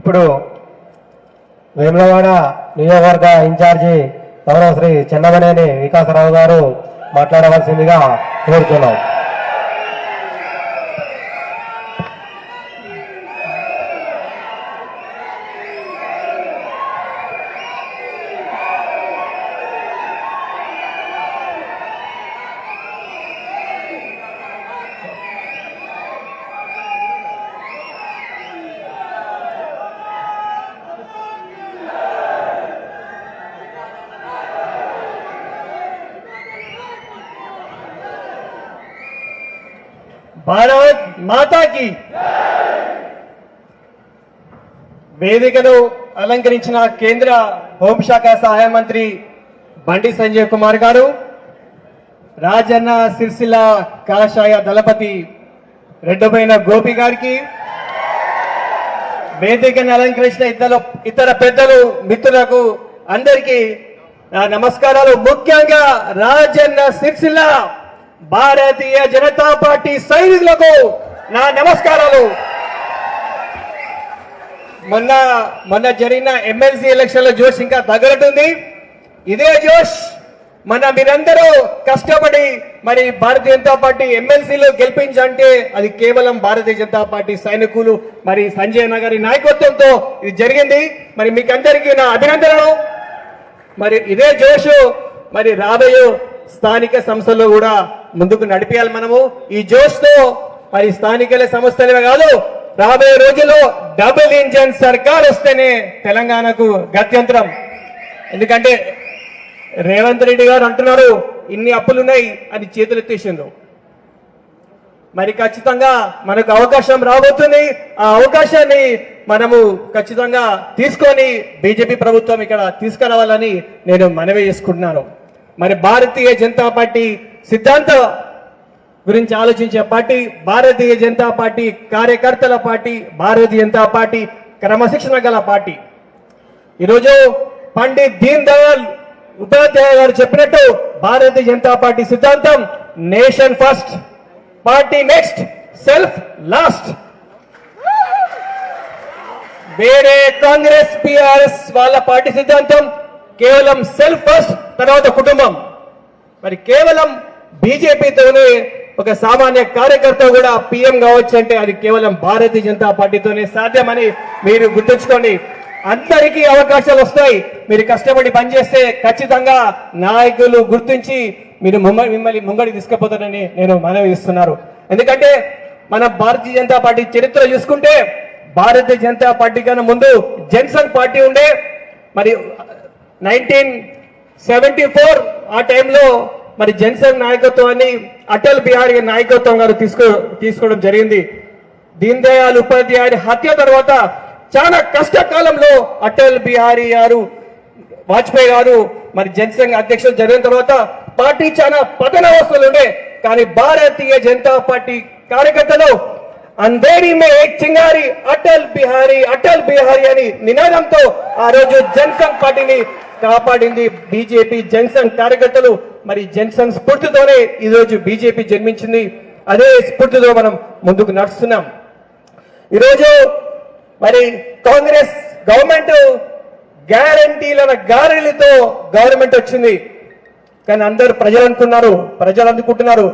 ఇప్పుడు వేములవాడ నియోజకవర్గ ఇన్ఛార్జి గౌరవ శ్రీ చెన్నమనేని వికాసరావు గారు మాట్లాడవలసిందిగా కోరుతున్నాం. భారత్ మాతాకి వేదికను అలంకరించిన కేంద్ర హోంశాఖ సహాయ మంత్రి బండి సంజయ్ కుమార్ గారు, రాజన్న సిరిసిల్ల కాషాయ దళపతి రెడ్డబైన గోపి గారికి, వేదికను అలంకరించిన ఇతర పెద్దలు మిత్రులకు అందరికీ నా నమస్కారాలు. ముఖ్యంగా రాజన్న సిరిసిల్ల భారతీయ జనతా పార్టీ సైనికులకు నా నమస్కారాలు. మొన్న జరిగిన ఎమ్మెల్సీ ఎలక్షన్ లో జోష్ ఇంకా తగ్గట్టుంది. ఇదే జోష్ మీరందరూ కష్టపడి మరి భారతీయ జనతా పార్టీ ఎమ్మెల్సీలు గెలిపించంటే అది కేవలం భారతీయ జనతా పార్టీ సైనికులు మరి సంజయ్ నగరి నాయకత్వంతో ఇది జరిగింది. మరి మీకందరికీ నా అభినందనలు. మరి ఇదే జోష్ మరి రాబోయే స్థానిక సంస్థల్లో కూడా ముందుకు నడిపేయాలి. మనము ఈ జోష్ తో మరి స్థానిక సంస్థలే కాదు, రాబోయే రోజుల్లో డబుల్ ఇంజన్ సర్కార్ వస్తేనే తెలంగాణకు గత్యంతరం. ఎందుకంటే రేవంత్ రెడ్డి గారు అంటున్నారు ఇన్ని అప్పులున్నాయి అని చేతులెత్తేసిండ్రు. మరి ఖచ్చితంగా మనకు అవకాశం రాబోతుంది. ఆ అవకాశాన్ని మనము ఖచ్చితంగా తీసుకొని బీజేపీ ప్రభుత్వం ఇక్కడ తీసుకురావాలని నేను మనవి చేసుకుంటున్నాను. మరి భారతీయ జనతా పార్టీ సిద్ధాంత గురించి ఆలోచించే పార్టీ భారతీయ జనతా పార్టీ, కార్యకర్తల పార్టీ, భారతీయ జనతా పార్టీ క్రమశిక్షణ గల పార్టీ. ఈరోజు పండిత్ దీన్ దయాళ్ ఉపాధ్యాయ గారు చెప్పినట్టు భారతీయ జనతా పార్టీ సిద్ధాంతం nation first, party next, self last. వేరే కాంగ్రెస్ టిఆర్ఎస్ వాళ్ళ పార్టీ సిద్ధాంతం కేవలం సెల్ఫ్ ఫస్ట్, తర్వాత కుటుంబం. మరి కేవలం బీజేపీతోనే ఒక సామాన్య కార్యకర్త కూడా పీఎం కావచ్చు అంటే అది కేవలం భారతీయ జనతా పార్టీతోనే సాధ్యమని మీరు గుర్తుంచుకోండి. అందరికీ అవకాశాలు వస్తాయి. మీరు కష్టపడి పనిచేస్తే ఖచ్చితంగా నాయకులు గుర్తించి మీరు మిమ్మల్ని ముంగడి తీసుకుపోతారని నేను మనవి ఇస్తున్నాను. ఎందుకంటే మన భారతీయ జనతా పార్టీ చరిత్ర చూసుకుంటే భారతీయ జనతా పార్టీ కన్నా ముందు జనసంఘ్ పార్టీ ఉండే. మరి 1974 ఆ టైంలో మరి జనసంఘ్ నాయకత్వాన్ని అటల్ బిహారీ నాయకత్వం గారు తీసుకోవడం జరిగింది. దీన్ దయాళ్ ఉపాధ్యాయ హత్య తర్వాత చాలా కష్టకాలంలో అటల్ బిహారీ గారు, వాజ్పేయి గారు మరి జనసంఘ్ అధ్యక్షులు జరిగిన తర్వాత పార్టీ చాలా పతనావస్థలు ఉండే. కానీ భారతీయ జనతా పార్టీ కార్యకర్తలు అంధేరి మే ఏక్ చింగారి అటల్ బిహారీ అని నినాదంతో ఆ రోజు జనసంఘ్ పార్టీని కాపాడింది బీజేపీ. జనసంఘ్ కార్యకర్తలు మరి జనసంఘ్ స్ఫూర్తితోనే ఈ రోజు బీజేపీ జన్మించింది. అదే స్ఫూర్తితో మనం ముందుకు నడుస్తున్నాం. ఈరోజు మరి కాంగ్రెస్ గవర్నమెంట్ గారెంటీలతో గవర్నమెంట్ వచ్చింది. కానీ అందరూ ప్రజలు అందుకుంటున్నారు.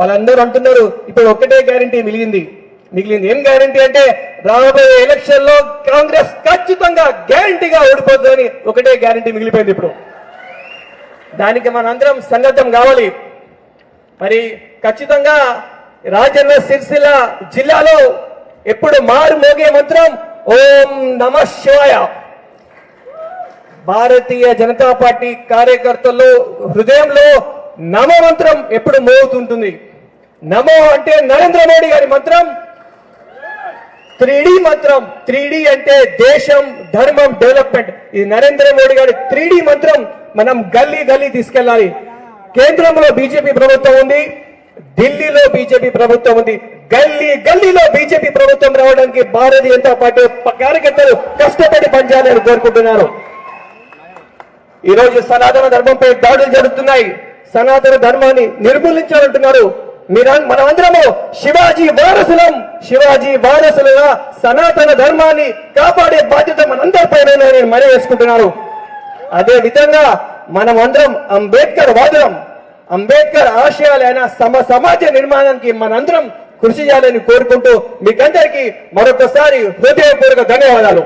వాళ్ళందరూ అంటున్నారు ఇప్పుడు ఒకటే గ్యారంటీ మిగిలింది. ఏం గ్యారంటీ అంటే రాబోయే ఎలక్షన్ లో కాంగ్రెస్ ఖచ్చితంగా గ్యారంటీగా ఓడిపోతుందని ఒకటే గ్యారంటీ మిగిలిపోయింది. ఇప్పుడు దానికి మనందరం సన్నద్ధం కావాలి. మరి ఖచ్చితంగా రాజన్న సిరిసిల్ల జిల్లాలో ఎప్పుడు మారు మోగే మంత్రం ఓం నమః శివాయ. భారతీయ జనతా పార్టీ కార్యకర్తల్లో హృదయంలో నమో మంత్రం ఎప్పుడు మోగుతుంటుంది. నమో అంటే నరేంద్ర మోడీ గారి మంత్రం, 3D మంత్రం. 3D అంటే దేశం, ధర్మం, డెవలప్మెంట్. ఇది నరేంద్ర మోడీ గారి 3D మంత్రం మనం గల్లీ తీసుకెళ్లాలి. కేంద్రంలో బీజేపీ ప్రభుత్వం ఉంది, ఢిల్లీలో బీజేపీ ప్రభుత్వం ఉంది. గల్లీలో బీజేపీ ప్రభుత్వం రావడానికి భారతీయ జనతా పార్టీ కార్యకర్తలు కష్టపడి పనిచేయాలని కోరుకుంటున్నారు. ఈరోజు సనాతన ధర్మంపై దాడులు జరుగుతున్నాయి. సనాతన ధర్మాన్ని నిర్మూలించాలంటున్నారు. మనమందరము శివాజీ వారసులుగా సనాతన ధర్మాన్ని కాపాడే బాధ్యత మనందరిపైన నేను మనవి వేసుకుంటున్నాను. అదే విధంగా మనమందరం అంబేద్కర్ వాదులం. అంబేద్కర్ ఆశయాలైన సమాజ నిర్మాణానికి మనందరం కృషి చేయాలని కోరుకుంటూ మీకందరికీ మరొకసారి హృదయపూర్వక ధన్యవాదాలు.